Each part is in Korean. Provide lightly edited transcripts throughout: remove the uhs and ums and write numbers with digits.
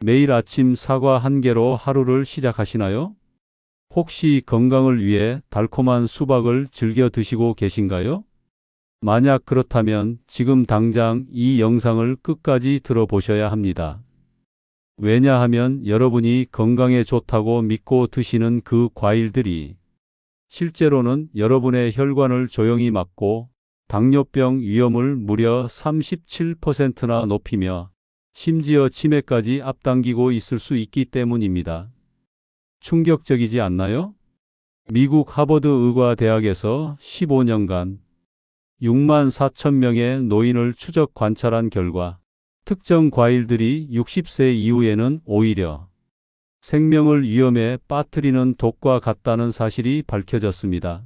매일 아침 사과 한 개로 하루를 시작하시나요? 혹시 건강을 위해 달콤한 수박을 즐겨 드시고 계신가요? 만약 그렇다면 지금 당장 이 영상을 끝까지 들어보셔야 합니다. 왜냐하면 여러분이 건강에 좋다고 믿고 드시는 그 과일들이 실제로는 여러분의 혈관을 조용히 막고 당뇨병 위험을 무려 37%나 높이며 심지어 치매까지 앞당기고 있을 수 있기 때문입니다. 충격적이지 않나요? 미국 하버드 의과대학에서 15년간 6만 4천 명의 노인을 추적 관찰한 결과 특정 과일들이 60세 이후에는 오히려 생명을 위험에 빠뜨리는 독과 같다는 사실이 밝혀졌습니다.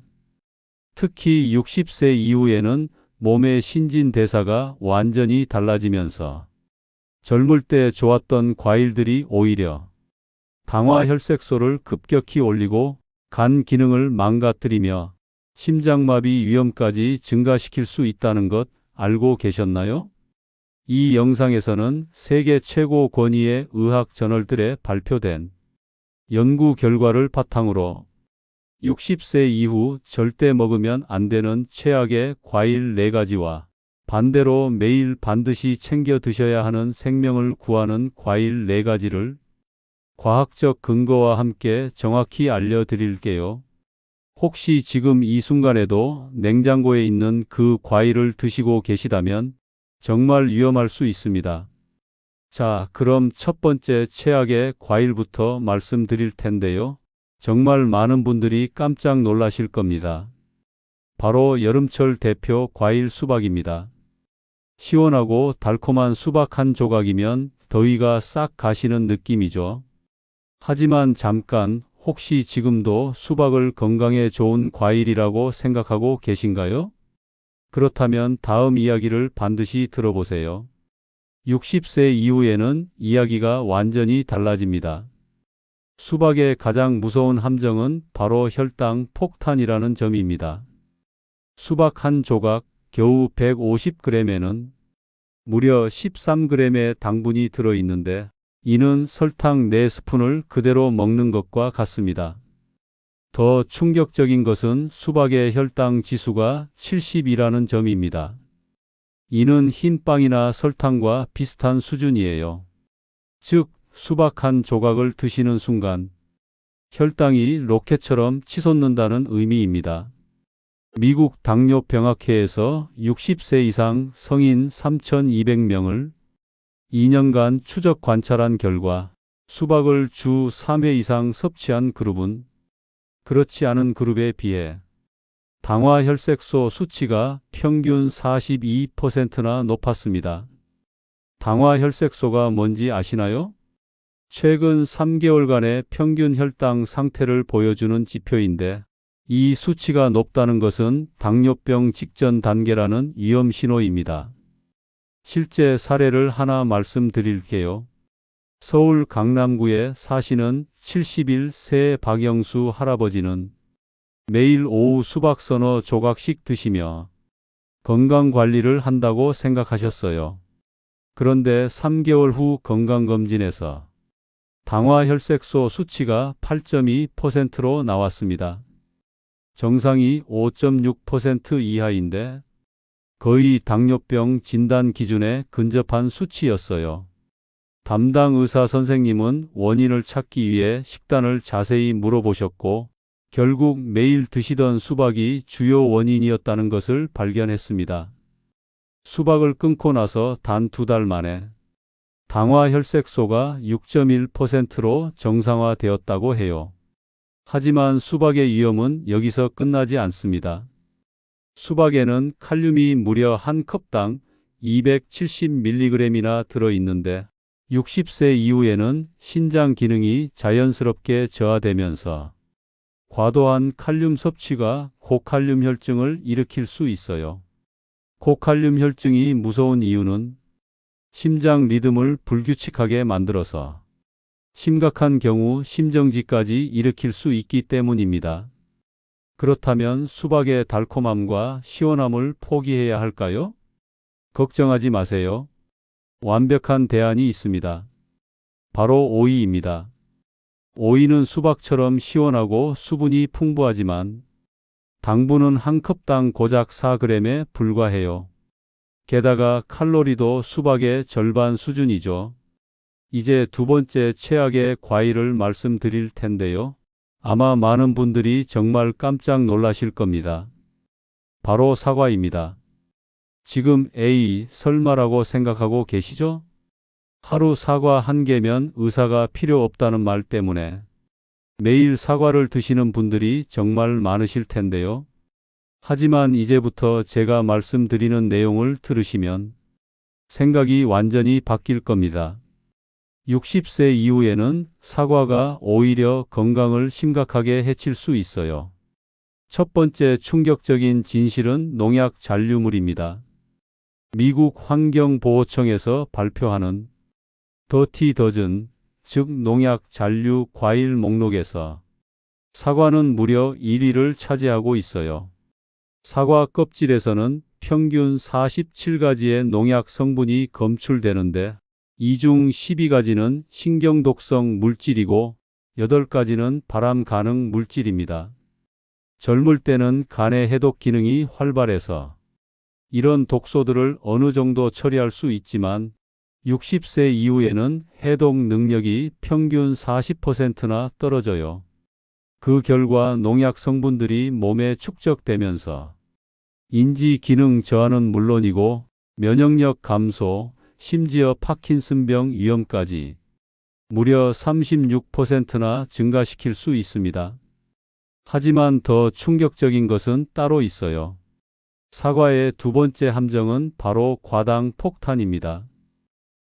특히 60세 이후에는 몸의 신진대사가 완전히 달라지면서 젊을 때 좋았던 과일들이 오히려 당화혈색소를 급격히 올리고 간 기능을 망가뜨리며 심장마비 위험까지 증가시킬 수 있다는 것 알고 계셨나요? 이 영상에서는 세계 최고 권위의 의학 저널들에 발표된 연구 결과를 바탕으로 60세 이후 절대 먹으면 안 되는 최악의 과일 4가지와 반대로 매일 반드시 챙겨 드셔야 하는 생명을 구하는 과일 4가지를 과학적 근거와 함께 정확히 알려드릴게요. 혹시 지금 이 순간에도 냉장고에 있는 그 과일을 드시고 계시다면 정말 위험할 수 있습니다. 자, 그럼 첫 번째 최악의 과일부터 말씀드릴 텐데요. 정말 많은 분들이 깜짝 놀라실 겁니다. 바로 여름철 대표 과일 수박입니다. 시원하고 달콤한 수박 한 조각이면 더위가 싹 가시는 느낌이죠. 하지만 잠깐, 혹시 지금도 수박을 건강에 좋은 과일이라고 생각하고 계신가요? 그렇다면 다음 이야기를 반드시 들어보세요. 60세 이후에는 이야기가 완전히 달라집니다. 수박의 가장 무서운 함정은 바로 혈당 폭탄이라는 점입니다. 수박 한 조각, 겨우 150g에는 무려 13g의 당분이 들어있는데 이는 설탕 4스푼을 그대로 먹는 것과 같습니다. 더 충격적인 것은 수박의 혈당 지수가 70이라는 점입니다. 이는 흰 빵이나 설탕과 비슷한 수준이에요. 즉, 수박 한 조각을 드시는 순간 혈당이 로켓처럼 치솟는다는 의미입니다. 미국 당뇨병학회에서 60세 이상 성인 3,200명을 2년간 추적 관찰한 결과 수박을 주 3회 이상 섭취한 그룹은 그렇지 않은 그룹에 비해 당화혈색소 수치가 평균 42%나 높았습니다. 당화혈색소가 뭔지 아시나요? 최근 3개월간의 평균 혈당 상태를 보여주는 지표인데 이 수치가 높다는 것은 당뇨병 직전 단계라는 위험 신호입니다. 실제 사례를 하나 말씀드릴게요. 서울 강남구에 사시는 71세 박영수 할아버지는 매일 오후 수박 서너 조각씩 드시며 건강관리를 한다고 생각하셨어요. 그런데 3개월 후 건강검진에서 당화혈색소 수치가 8.2%로 나왔습니다. 정상이 5.6% 이하인데 거의 당뇨병 진단 기준에 근접한 수치였어요. 담당 의사 선생님은 원인을 찾기 위해 식단을 자세히 물어보셨고 결국 매일 드시던 수박이 주요 원인이었다는 것을 발견했습니다. 수박을 끊고 나서 단 2달 만에 당화혈색소가 6.1%로 정상화되었다고 해요. 하지만 수박의 위험은 여기서 끝나지 않습니다. 수박에는 칼륨이 무려 한 컵당 270mg이나 들어있는데 60세 이후에는 신장 기능이 자연스럽게 저하되면서 과도한 칼륨 섭취가 고칼륨 혈증을 일으킬 수 있어요. 고칼륨 혈증이 무서운 이유는 심장 리듬을 불규칙하게 만들어서 심각한 경우 심정지까지 일으킬 수 있기 때문입니다. 그렇다면 수박의 달콤함과 시원함을 포기해야 할까요? 걱정하지 마세요. 완벽한 대안이 있습니다. 바로 오이입니다. 오이는 수박처럼 시원하고 수분이 풍부하지만 당분은 한 컵당 고작 4g에 불과해요. 게다가 칼로리도 수박의 절반 수준이죠. 이제 두 번째 최악의 과일을 말씀드릴 텐데요. 아마 많은 분들이 정말 깜짝 놀라실 겁니다. 바로 사과입니다. 지금 에이, 설마라고 생각하고 계시죠? 하루 사과 한 개면 의사가 필요 없다는 말 때문에 매일 사과를 드시는 분들이 정말 많으실 텐데요. 하지만 이제부터 제가 말씀드리는 내용을 들으시면 생각이 완전히 바뀔 겁니다. 60세 이후에는 사과가 오히려 건강을 심각하게 해칠 수 있어요. 첫 번째 충격적인 진실은 농약 잔류물입니다. 미국 환경보호청에서 발표하는 더티 더즌, 즉 농약 잔류 과일 목록에서 사과는 무려 1위를 차지하고 있어요. 사과 껍질에서는 평균 47가지의 농약 성분이 검출되는데 이 중 12가지는 신경독성 물질이고 8가지는 발암 가능 물질입니다. 젊을 때는 간의 해독 기능이 활발해서 이런 독소들을 어느 정도 처리할 수 있지만 60세 이후에는 해독 능력이 평균 40%나 떨어져요. 그 결과 농약 성분들이 몸에 축적되면서 인지 기능 저하는 물론이고 면역력 감소, 심지어 파킨슨병 위험까지 무려 36%나 증가시킬 수 있습니다. 하지만 더 충격적인 것은 따로 있어요. 사과의 두 번째 함정은 바로 과당 폭탄입니다.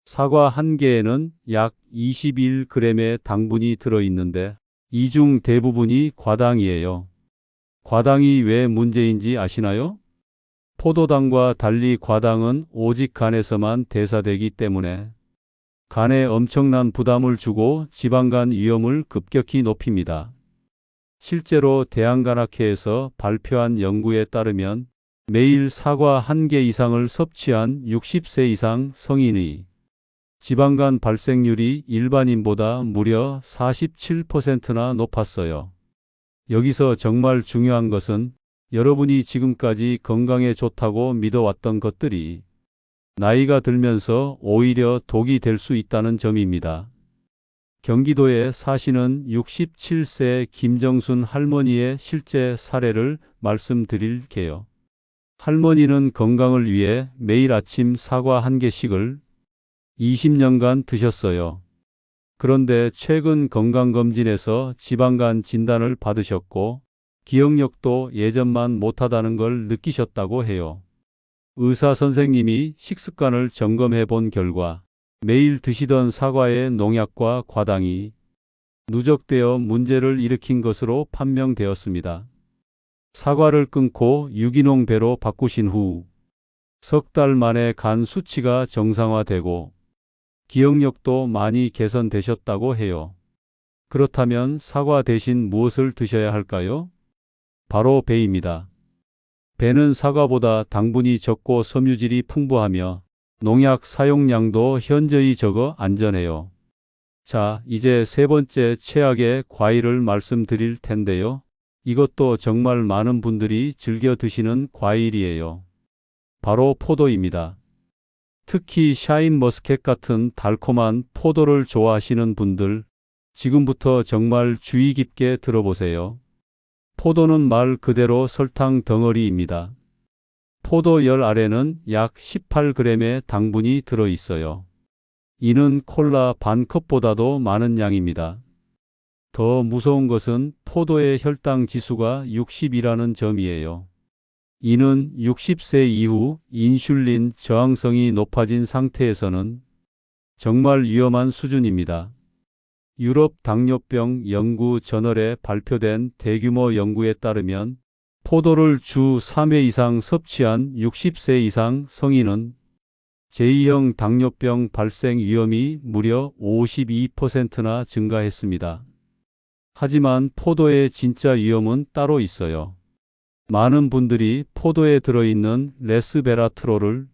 사과 한 개에는 약 21g의 당분이 들어있는데 이 중 대부분이 과당이에요. 과당이 왜 문제인지 아시나요? 포도당과 달리 과당은 오직 간에서만 대사되기 때문에 간에 엄청난 부담을 주고 지방간 위험을 급격히 높입니다. 실제로 대한간학회에서 발표한 연구에 따르면 매일 사과 한 개 이상을 섭취한 60세 이상 성인의 지방간 발생률이 일반인보다 무려 47%나 높았어요. 여기서 정말 중요한 것은 여러분이 지금까지 건강에 좋다고 믿어왔던 것들이 나이가 들면서 오히려 독이 될 수 있다는 점입니다. 경기도에 사시는 67세 김정순 할머니의 실제 사례를 말씀드릴게요. 할머니는 건강을 위해 매일 아침 사과 한 개씩을 20년간 드셨어요. 그런데 최근 건강검진에서 지방간 진단을 받으셨고 기억력도 예전만 못하다는 걸 느끼셨다고 해요. 의사 선생님이 식습관을 점검해 본 결과 매일 드시던 사과의 농약과 과당이 누적되어 문제를 일으킨 것으로 판명되었습니다. 사과를 끊고 유기농 배로 바꾸신 후 석 달 만에 간 수치가 정상화되고 기억력도 많이 개선되셨다고 해요. 그렇다면 사과 대신 무엇을 드셔야 할까요? 바로 배입니다. 배는 사과보다 당분이 적고 섬유질이 풍부하며 농약 사용량도 현저히 적어 안전해요. 자, 이제 세 번째 최악의 과일을 말씀드릴 텐데요. 이것도 정말 많은 분들이 즐겨 드시는 과일이에요. 바로 포도입니다. 특히 샤인머스켓 같은 달콤한 포도를 좋아하시는 분들, 지금부터 정말 주의 깊게 들어보세요. 포도는 말 그대로 설탕 덩어리입니다. 포도 열 알에는 약 18g의 당분이 들어 있어요. 이는 콜라 반 컵보다도 많은 양입니다. 더 무서운 것은 포도의 혈당 지수가 60이라는 점이에요. 이는 60세 이후 인슐린 저항성이 높아진 상태에서는 정말 위험한 수준입니다. 유럽 당뇨병 연구 저널에 발표된 대규모 연구에 따르면 포도를 주 3회 이상 섭취한 60세 이상 성인은 제2형 당뇨병 발생 위험이 무려 52%나 증가했습니다. 하지만 포도의 진짜 위험은 따로 있어요. 많은 분들이 포도에 들어있는 레스베라트롤을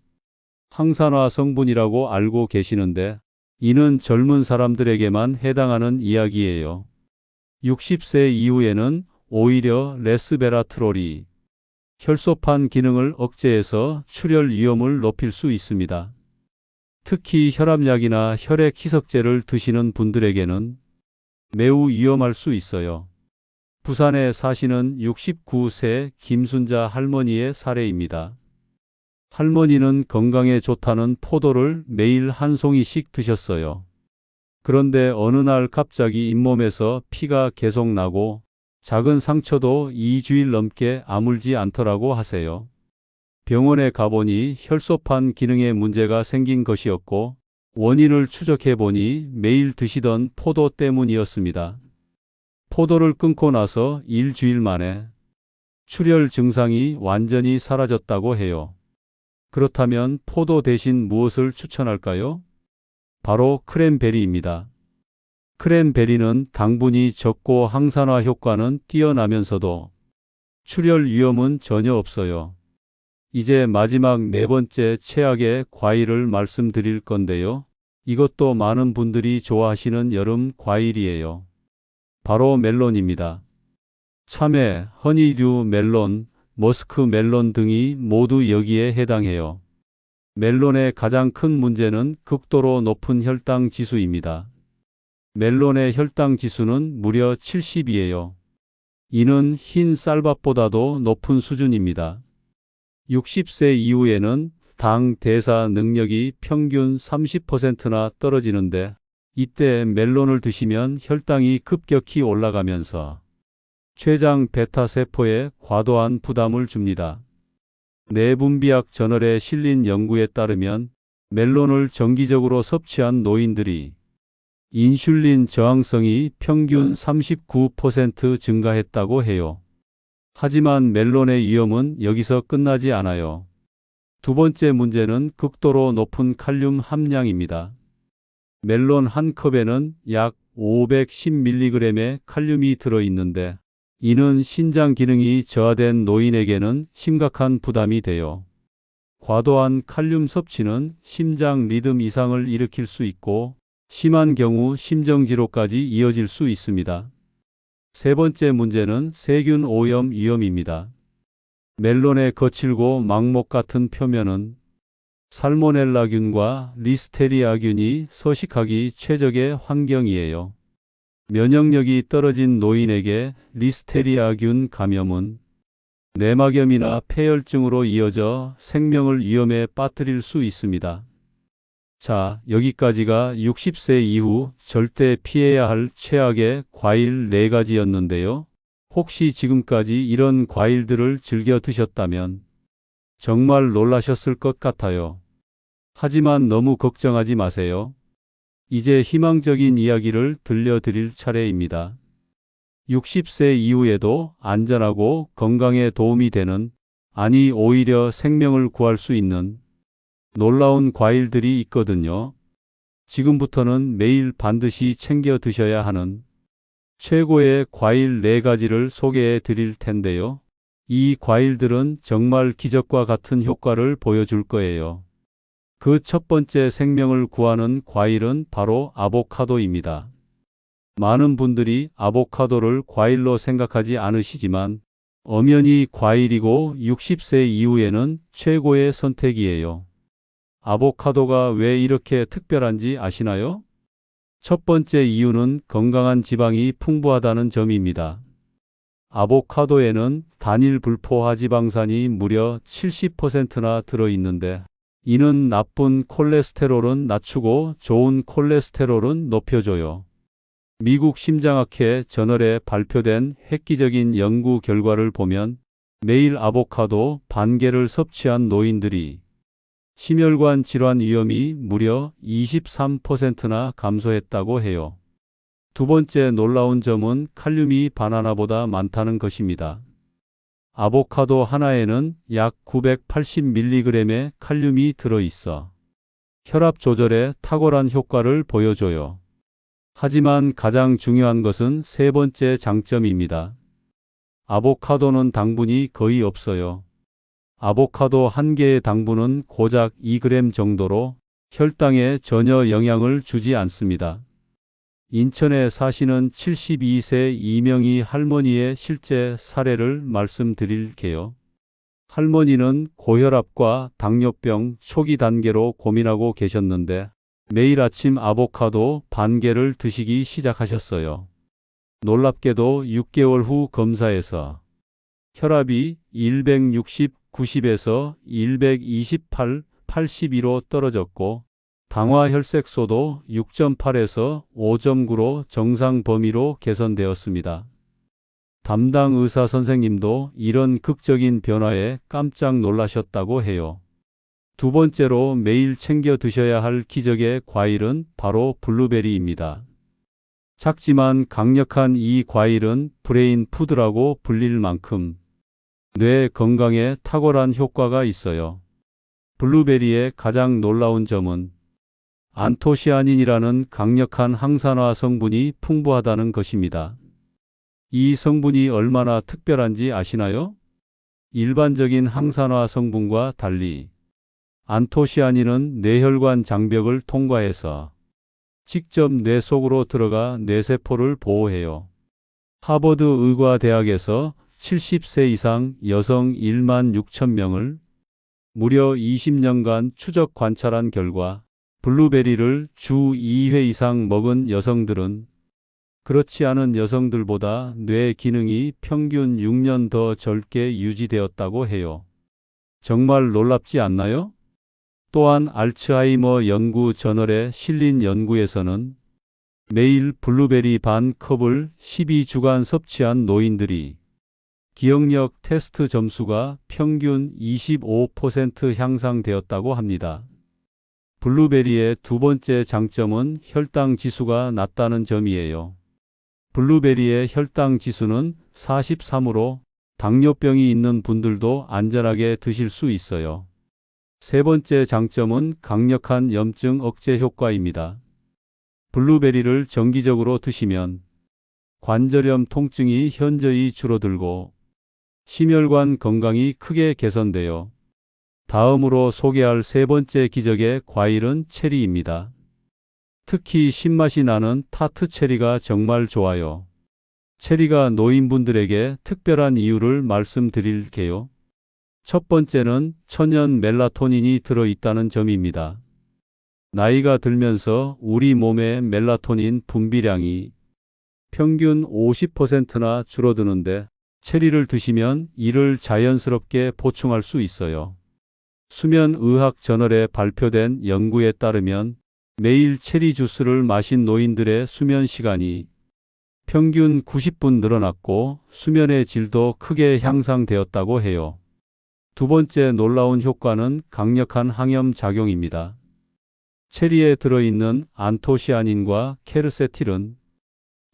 항산화 성분이라고 알고 계시는데 이는 젊은 사람들에게만 해당하는 이야기예요. 60세 이후에는 오히려 레스베라트롤이 혈소판 기능을 억제해서 출혈 위험을 높일 수 있습니다. 특히 혈압약이나 혈액 희석제를 드시는 분들에게는 매우 위험할 수 있어요. 부산에 사시는 69세 김순자 할머니의 사례입니다. 할머니는 건강에 좋다는 포도를 매일 한 송이씩 드셨어요. 그런데 어느 날 갑자기 잇몸에서 피가 계속 나고 작은 상처도 2주일 넘게 아물지 않더라고 하세요. 병원에 가보니 혈소판 기능에 문제가 생긴 것이었고 원인을 추적해 보니 매일 드시던 포도 때문이었습니다. 포도를 끊고 나서 일주일 만에 출혈 증상이 완전히 사라졌다고 해요. 그렇다면 포도 대신 무엇을 추천할까요? 바로 크랜베리입니다. 크랜베리는 당분이 적고 항산화 효과는 뛰어나면서도 출혈 위험은 전혀 없어요. 이제 마지막 네 번째 최악의 과일을 말씀드릴 건데요. 이것도 많은 분들이 좋아하시는 여름 과일이에요. 바로 멜론입니다. 참외, 허니류 멜론, 머스크 멜론 등이 모두 여기에 해당해요. 멜론의 가장 큰 문제는 극도로 높은 혈당 지수입니다. 멜론의 혈당 지수는 무려 70이에요. 이는 흰 쌀밥보다도 높은 수준입니다. 60세 이후에는 당 대사 능력이 평균 30%나 떨어지는데 이때 멜론을 드시면 혈당이 급격히 올라가면서 췌장 베타 세포에 과도한 부담을 줍니다. 내분비약 저널에 실린 연구에 따르면 멜론을 정기적으로 섭취한 노인들이 인슐린 저항성이 평균 39% 증가했다고 해요. 하지만 멜론의 위험은 여기서 끝나지 않아요. 두 번째 문제는 극도로 높은 칼륨 함량입니다. 멜론 한 컵에는 약 510mg의 칼륨이 들어있는데 이는 신장 기능이 저하된 노인에게는 심각한 부담이 돼요. 과도한 칼륨 섭취는 심장 리듬 이상을 일으킬 수 있고 심한 경우 심정지로까지 이어질 수 있습니다. 세 번째 문제는 세균 오염 위험입니다. 멜론의 거칠고 망목 같은 표면은 살모넬라균과 리스테리아균이 서식하기 최적의 환경이에요. 면역력이 떨어진 노인에게 리스테리아균 감염은 뇌막염이나 폐혈증으로 이어져 생명을 위험에 빠뜨릴 수 있습니다. 자, 여기까지가 60세 이후 절대 피해야 할 최악의 과일 4가지였는데요. 혹시 지금까지 이런 과일들을 즐겨 드셨다면 정말 놀라셨을 것 같아요. 하지만 너무 걱정하지 마세요. 이제 희망적인 이야기를 들려드릴 차례입니다. 60세 이후에도 안전하고 건강에 도움이 되는, 아니 오히려 생명을 구할 수 있는 놀라운 과일들이 있거든요. 지금부터는 매일 반드시 챙겨 드셔야 하는 최고의 과일 4가지를 소개해 드릴 텐데요. 이 과일들은 정말 기적과 같은 효과를 보여줄 거예요. 그 첫 번째 생명을 구하는 과일은 바로 아보카도입니다. 많은 분들이 아보카도를 과일로 생각하지 않으시지만 엄연히 과일이고 60세 이후에는 최고의 선택이에요. 아보카도가 왜 이렇게 특별한지 아시나요? 첫 번째 이유는 건강한 지방이 풍부하다는 점입니다. 아보카도에는 단일 불포화 지방산이 무려 70%나 들어있는데 이는 나쁜 콜레스테롤은 낮추고 좋은 콜레스테롤은 높여줘요. 미국 심장학회 저널에 발표된 획기적인 연구 결과를 보면 매일 아보카도 반 개를 섭취한 노인들이 심혈관 질환 위험이 무려 23%나 감소했다고 해요. 두 번째 놀라운 점은 칼륨이 바나나보다 많다는 것입니다. 아보카도 하나에는 약 980mg의 칼륨이 들어있어 혈압 조절에 탁월한 효과를 보여줘요. 하지만 가장 중요한 것은 세 번째 장점입니다. 아보카도는 당분이 거의 없어요. 아보카도 한 개의 당분은 고작 2g 정도로 혈당에 전혀 영향을 주지 않습니다. 인천에 사시는 72세 이명희 할머니의 실제 사례를 말씀드릴게요. 할머니는 고혈압과 당뇨병 초기 단계로 고민하고 계셨는데 매일 아침 아보카도 반 개를 드시기 시작하셨어요. 놀랍게도 6개월 후 검사에서 혈압이 160, 90에서 128, 82로 떨어졌고 당화혈색소도 6.8에서 5.9로 정상 범위로 개선되었습니다. 담당 의사 선생님도 이런 극적인 변화에 깜짝 놀라셨다고 해요. 두 번째로 매일 챙겨 드셔야 할 기적의 과일은 바로 블루베리입니다. 작지만 강력한 이 과일은 브레인 푸드라고 불릴 만큼 뇌 건강에 탁월한 효과가 있어요. 블루베리의 가장 놀라운 점은 안토시아닌이라는 강력한 항산화 성분이 풍부하다는 것입니다. 이 성분이 얼마나 특별한지 아시나요? 일반적인 항산화 성분과 달리 안토시아닌은 뇌혈관 장벽을 통과해서 직접 뇌 속으로 들어가 뇌세포를 보호해요. 하버드 의과대학에서 70세 이상 여성 1만 6천 명을 무려 20년간 추적 관찰한 결과 블루베리를 주 2회 이상 먹은 여성들은 그렇지 않은 여성들보다 뇌 기능이 평균 6년 더 젊게 유지되었다고 해요. 정말 놀랍지 않나요? 또한 알츠하이머 연구 저널에 실린 연구에서는 매일 블루베리 반 컵을 12주간 섭취한 노인들이 기억력 테스트 점수가 평균 25% 향상되었다고 합니다. 블루베리의 두 번째 장점은 혈당 지수가 낮다는 점이에요. 블루베리의 혈당 지수는 43으로 당뇨병이 있는 분들도 안전하게 드실 수 있어요. 세 번째 장점은 강력한 염증 억제 효과입니다. 블루베리를 정기적으로 드시면 관절염 통증이 현저히 줄어들고 심혈관 건강이 크게 개선되어 다음으로 소개할 세 번째 기적의 과일은 체리입니다. 특히 신맛이 나는 타트 체리가 정말 좋아요. 체리가 노인분들에게 특별한 이유를 말씀드릴게요. 첫 번째는 천연 멜라토닌이 들어있다는 점입니다. 나이가 들면서 우리 몸의 멜라토닌 분비량이 평균 50%나 줄어드는데 체리를 드시면 이를 자연스럽게 보충할 수 있어요. 수면의학 저널에 발표된 연구에 따르면 매일 체리 주스를 마신 노인들의 수면 시간이 평균 90분 늘어났고 수면의 질도 크게 향상되었다고 해요. 두 번째 놀라운 효과는 강력한 항염 작용입니다. 체리에 들어있는 안토시아닌과 케르세틸은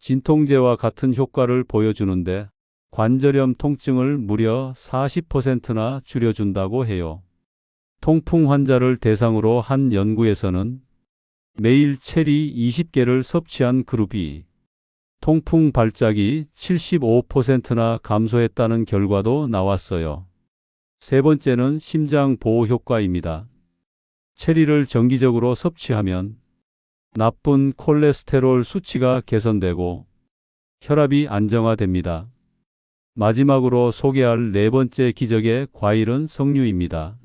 진통제와 같은 효과를 보여주는데 관절염 통증을 무려 40%나 줄여준다고 해요. 통풍 환자를 대상으로 한 연구에서는 매일 체리 20개를 섭취한 그룹이 통풍 발작이 75%나 감소했다는 결과도 나왔어요. 세 번째는 심장 보호 효과입니다. 체리를 정기적으로 섭취하면 나쁜 콜레스테롤 수치가 개선되고 혈압이 안정화됩니다. 마지막으로 소개할 네 번째 기적의 과일은 석류입니다.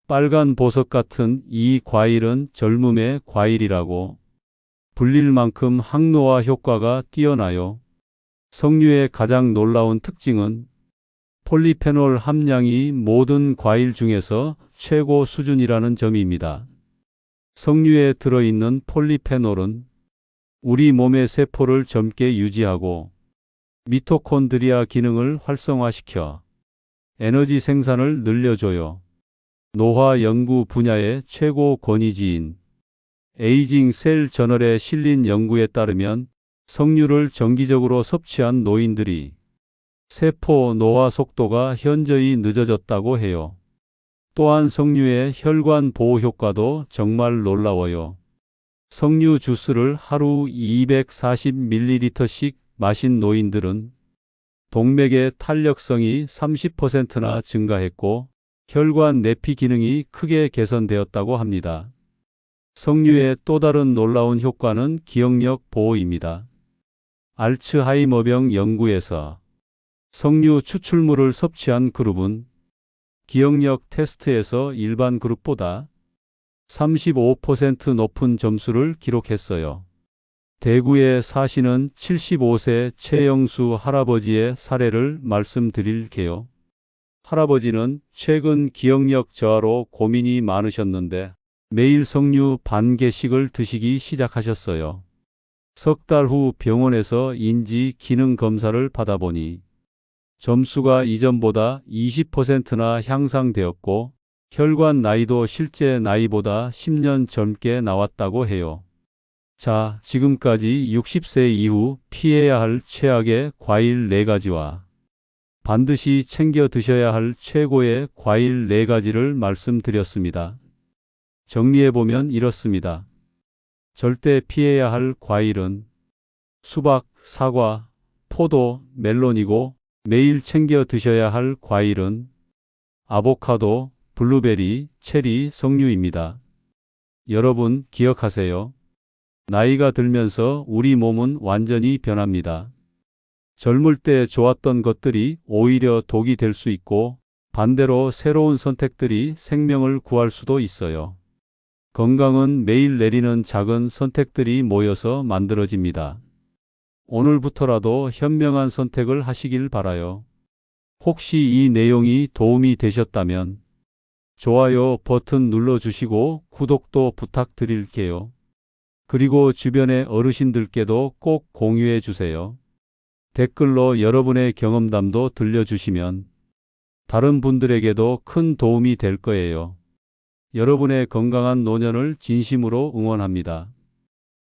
빨간 보석 같은 이 과일은 젊음의 과일이라고 불릴 만큼 항노화 효과가 뛰어나요. 석류의 가장 놀라운 특징은 폴리페놀 함량이 모든 과일 중에서 최고 수준이라는 점입니다. 석류에 들어있는 폴리페놀은 우리 몸의 세포를 젊게 유지하고 미토콘드리아 기능을 활성화시켜 에너지 생산을 늘려줘요. 노화 연구 분야의 최고 권위지인 에이징 셀 저널에 실린 연구에 따르면 석류를 정기적으로 섭취한 노인들이 세포 노화 속도가 현저히 늦어졌다고 해요. 또한 석류의 혈관 보호 효과도 정말 놀라워요. 석류 주스를 하루 240ml씩 마신 노인들은 동맥의 탄력성이 30%나 증가했고 혈관 내피 기능이 크게 개선되었다고 합니다. 석류의 또 다른 놀라운 효과는 기억력 보호입니다. 알츠하이머병 연구에서 석류 추출물을 섭취한 그룹은 기억력 테스트에서 일반 그룹보다 35% 높은 점수를 기록했어요. 대구에 사시는 75세 최영수 할아버지의 사례를 말씀드릴게요. 할아버지는 최근 기억력 저하로 고민이 많으셨는데 매일 석류 반 개씩을 드시기 시작하셨어요. 석 달 후 병원에서 인지 기능 검사를 받아보니 점수가 이전보다 20%나 향상되었고 혈관 나이도 실제 나이보다 10년 젊게 나왔다고 해요. 자, 지금까지 60세 이후 피해야 할 최악의 과일 4가지와 반드시 챙겨 드셔야 할 최고의 과일 4가지를 말씀드렸습니다. 정리해보면 이렇습니다. 절대 피해야 할 과일은 수박, 사과, 포도, 멜론이고 매일 챙겨 드셔야 할 과일은 아보카도, 블루베리, 체리, 석류입니다. 여러분 기억하세요. 나이가 들면서 우리 몸은 완전히 변합니다. 젊을 때 좋았던 것들이 오히려 독이 될 수 있고 반대로 새로운 선택들이 생명을 구할 수도 있어요. 건강은 매일 내리는 작은 선택들이 모여서 만들어집니다. 오늘부터라도 현명한 선택을 하시길 바라요. 혹시 이 내용이 도움이 되셨다면 좋아요 버튼 눌러주시고 구독도 부탁드릴게요. 그리고 주변의 어르신들께도 꼭 공유해 주세요. 댓글로 여러분의 경험담도 들려주시면 다른 분들에게도 큰 도움이 될 거예요. 여러분의 건강한 노년을 진심으로 응원합니다.